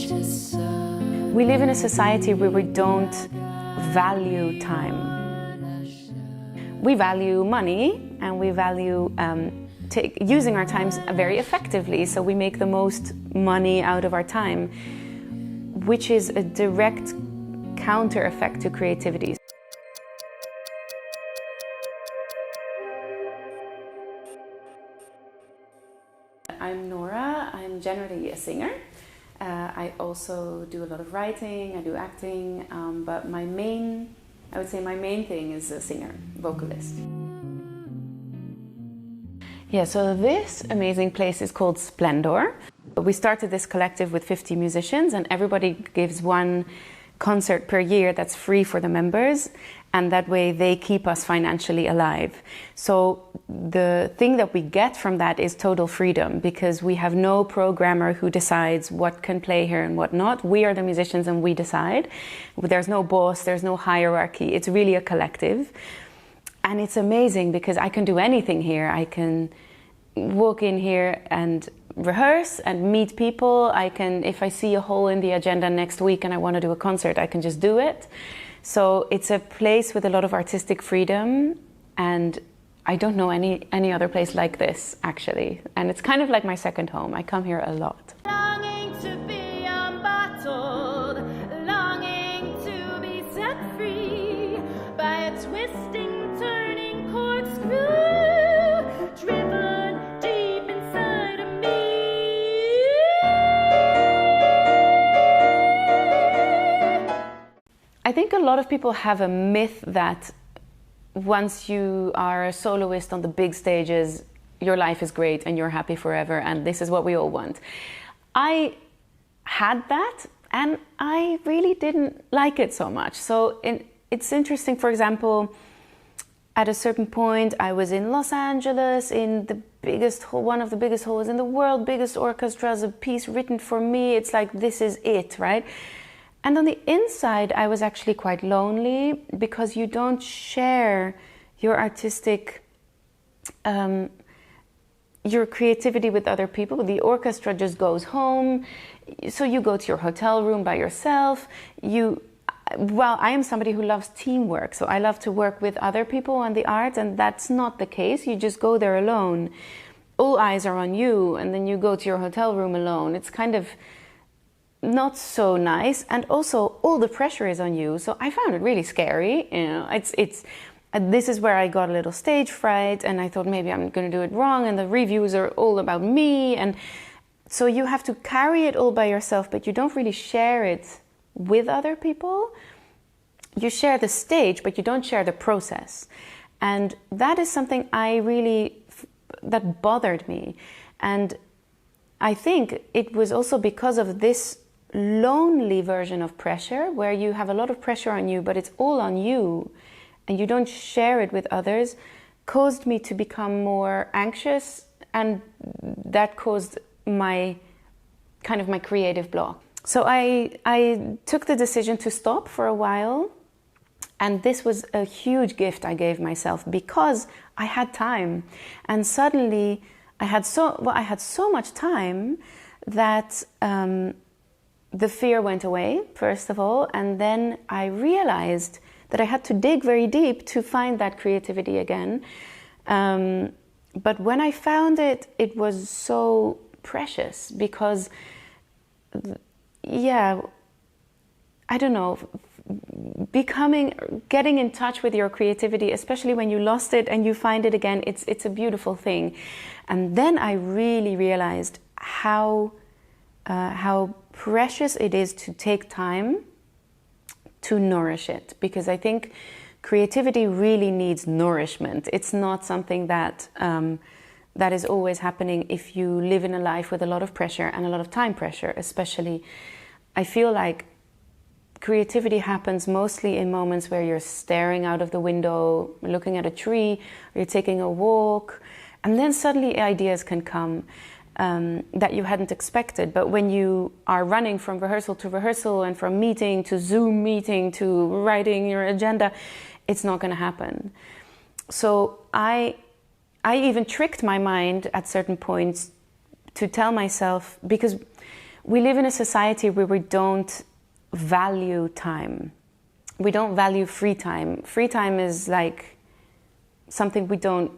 We live in a society where we don't value time. We value money and we value using our times very effectively, so we make the most money out of our time, which is a direct counter effect to creativity. I'm Nora, I'm generally a singer. I also do a lot of writing, I do acting, but I would say my main thing is a singer, vocalist. Yeah, so this amazing place is called Splendor. We started this collective with 50 musicians and everybody gives one concert per year that's free for the members, and that way they keep us financially alive. So the thing that we get from that is total freedom, because we have no programmer who decides what can play here and what not. We are the musicians and we decide. There's no boss, there's no hierarchy. It's really a collective. And it's amazing because I can do anything here. I can walk in here and rehearse and meet people. If I see a hole in the agenda next week and I want to do a concert, I can just do it. So it's a place with a lot of artistic freedom, and I don't know any other place like this, actually. And it's kind of like my second home. I come here a lot. Longing to be unbottled, longing to be set free by a twisting, turning corkscrew, driven deep inside of me. I think a lot of people have a myth that once you are a soloist on the big stages, your life is great and you're happy forever and this is what we all want. I had that and I really didn't like it so much. So it's interesting, for example, at a certain point I was in Los Angeles in one of the biggest halls in the world, biggest orchestras, a piece written for me. It's like, this is it, right? And on the inside, I was actually quite lonely because you don't share your artistic, your creativity with other people. The orchestra just goes home. So you go to your hotel room by yourself. Well, I am somebody who loves teamwork. So I love to work with other people on the art, and that's not the case. You just go there alone. All eyes are on you, and then you go to your hotel room alone. It's kind of not so nice, and also all the pressure is on you. So I found it really scary. You know, this is where I got a little stage fright, and I thought maybe I'm going to do it wrong, and the reviews are all about me, and so you have to carry it all by yourself, but you don't really share it with other people. You share the stage, but you don't share the process, and that is something that bothered me. And I think it was also because of this lonely version of pressure, where you have a lot of pressure on you, but it's all on you and you don't share it with others, caused me to become more anxious, and that caused my creative block. So I took the decision to stop for a while, and this was a huge gift I gave myself because I had time, and suddenly I had so much time that the fear went away, first of all, and then I realized that I had to dig very deep to find that creativity again. But when I found it, it was so precious because, yeah, I don't know, getting in touch with your creativity, especially when you lost it and you find it again, it's a beautiful thing. And then I really realized how precious it is to take time to nourish it, because I think creativity really needs nourishment. It's not something that is always happening if you live in a life with a lot of pressure and a lot of time pressure, especially. I feel like creativity happens mostly in moments where you're staring out of the window, looking at a tree, or you're taking a walk, and then suddenly ideas can come that you hadn't expected. But when you are running from rehearsal to rehearsal and from meeting to Zoom meeting to writing your agenda, it's not going to happen. So I even tricked my mind at certain points to tell myself, because we live in a society where we don't value time. We don't value free time. Free time is like something we don't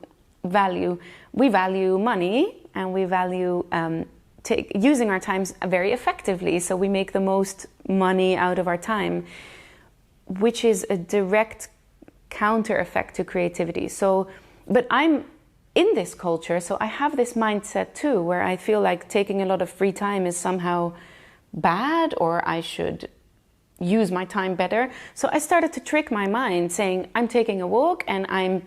value. We value money, and we value using our times very effectively, so we make the most money out of our time, which is a direct counter effect to creativity. So, but I'm in this culture, so I have this mindset too, where I feel like taking a lot of free time is somehow bad, or I should use my time better. So I started to trick my mind, saying I'm taking a walk and I'm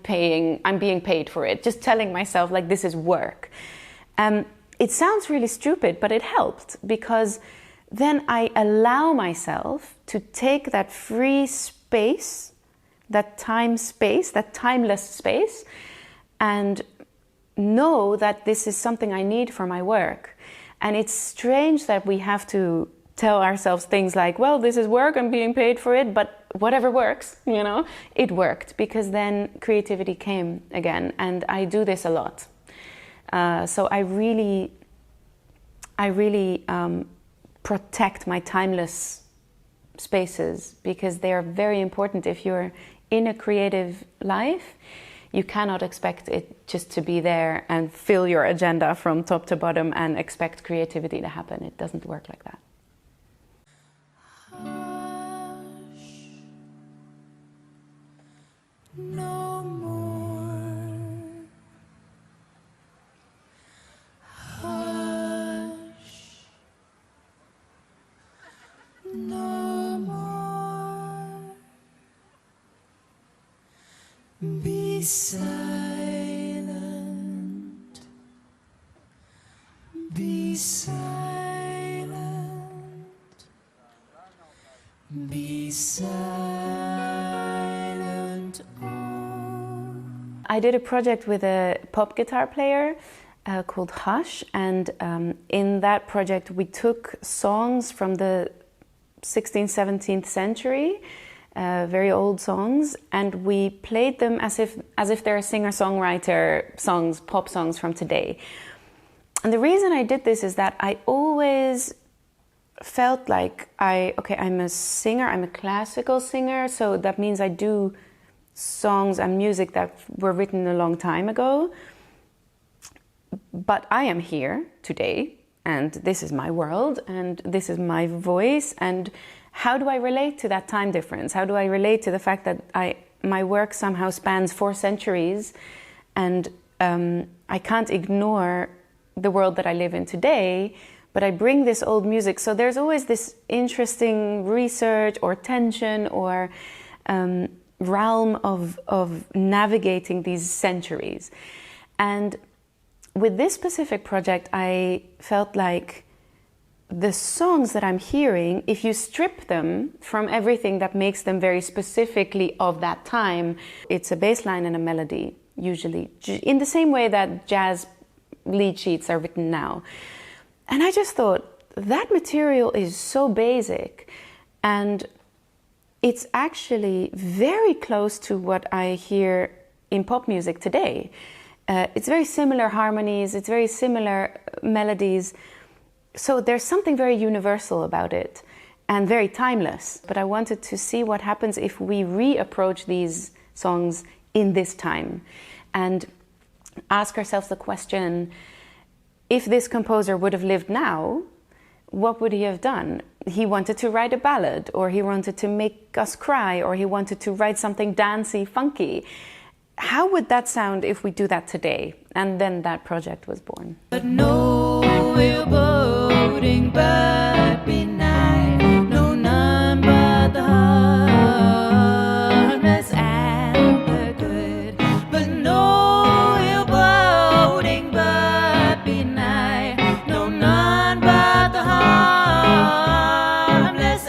being paid for it, just telling myself like this is work. It sounds really stupid, but it helped, because then I allow myself to take that free space, that time space, that timeless space, and know that this is something I need for my work. And it's strange that we have to tell ourselves things like, well, this is work, I'm being paid for it, but whatever works, you know. It worked, because then creativity came again, and I do this a lot. So I really protect my timeless spaces, because they are very important. If you're in a creative life, you cannot expect it just to be there and fill your agenda from top to bottom and expect creativity to happen. It doesn't work like that. Hush, no more. Hush, no more. Be silent. Be silent. Be silent. Oh. I did a project with a pop guitar player called Hush, and in that project we took songs from the 16th, 17th century, very old songs, and we played them as if they're singer-songwriter songs, pop songs from today. And the reason I did this is that I always felt like I'm a singer, I'm a classical singer, so that means I do songs and music that were written a long time ago. But I am here today, and this is my world, and this is my voice, and how do I relate to that time difference? How do I relate to the fact that my work somehow spans 4 centuries, and I can't ignore the world that I live in today, but I bring this old music. So there's always this interesting research or tension or realm of navigating these centuries. And with this specific project, I felt like the songs that I'm hearing, if you strip them from everything that makes them very specifically of that time, it's a bass line and a melody, usually, in the same way that jazz lead sheets are written now. And I just thought, that material is so basic, and it's actually very close to what I hear in pop music today. It's very similar harmonies, it's very similar melodies. So there's something very universal about it and very timeless. But I wanted to see what happens if we reapproach these songs in this time and ask ourselves the question, if this composer would have lived now, what would he have done? He wanted to write a ballad, or he wanted to make us cry, or he wanted to write something dancey, funky. How would that sound if we do that today? And then that project was born. But no ill boding but be night, no none but the harmless and the good. But no ill boding but be night, no none but the harmless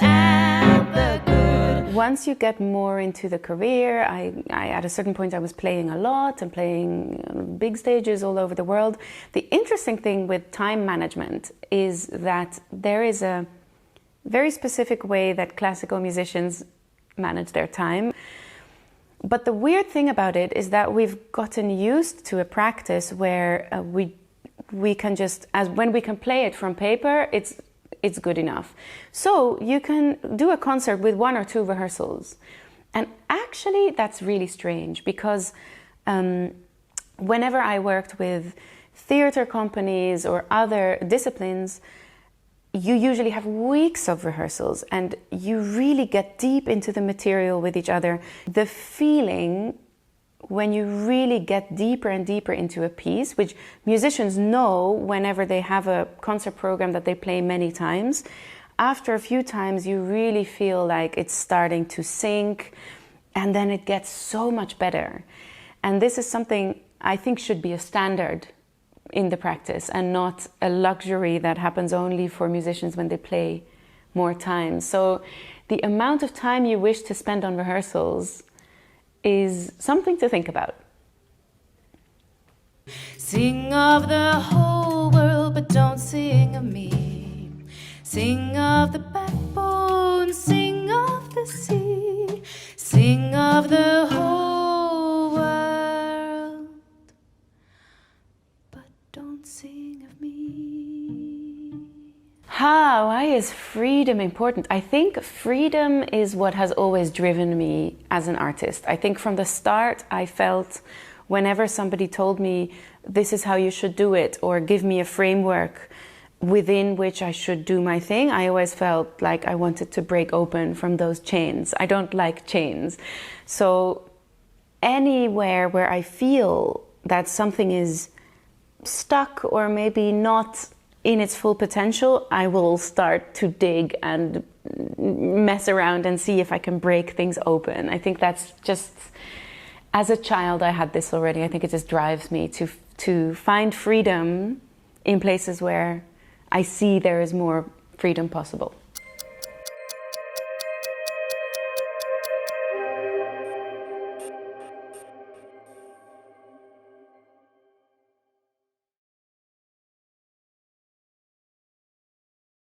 and the good. Once you get more into the career, I at a certain point I was playing a lot and playing big stages all over the world. The interesting thing with time management is that there is a very specific way that classical musicians manage their time. But the weird thing about it is that we've gotten used to a practice where we can just, as when we can play it from paper, it's good enough. So you can do a concert with 1 or 2 rehearsals. And actually, that's really strange because whenever I worked with theater companies or other disciplines, you usually have weeks of rehearsals and you really get deep into the material with each other. The feeling when you really get deeper and deeper into a piece, which musicians know whenever they have a concert program that they play many times, after a few times you really feel like it's starting to sink and then it gets so much better. And this is something I think should be a standard in the practice and not a luxury that happens only for musicians when they play more times. So the amount of time you wish to spend on rehearsals is something to think about. Sing of the whole world, but don't sing of me. Sing of the backbone, sing of the sea. Sing of the whole world, but don't sing of me. Why is freedom important? I think freedom is what has always driven me as an artist. I think from the start I felt whenever somebody told me this is how you should do it or give me a framework within which I should do my thing, I always felt like I wanted to break open from those chains. I don't like chains. So anywhere where I feel that something is stuck or maybe not in its full potential, I will start to dig and mess around and see if I can break things open. I think that's just, as a child I had this already. I think it just drives me to find freedom in places where I see there is more freedom possible.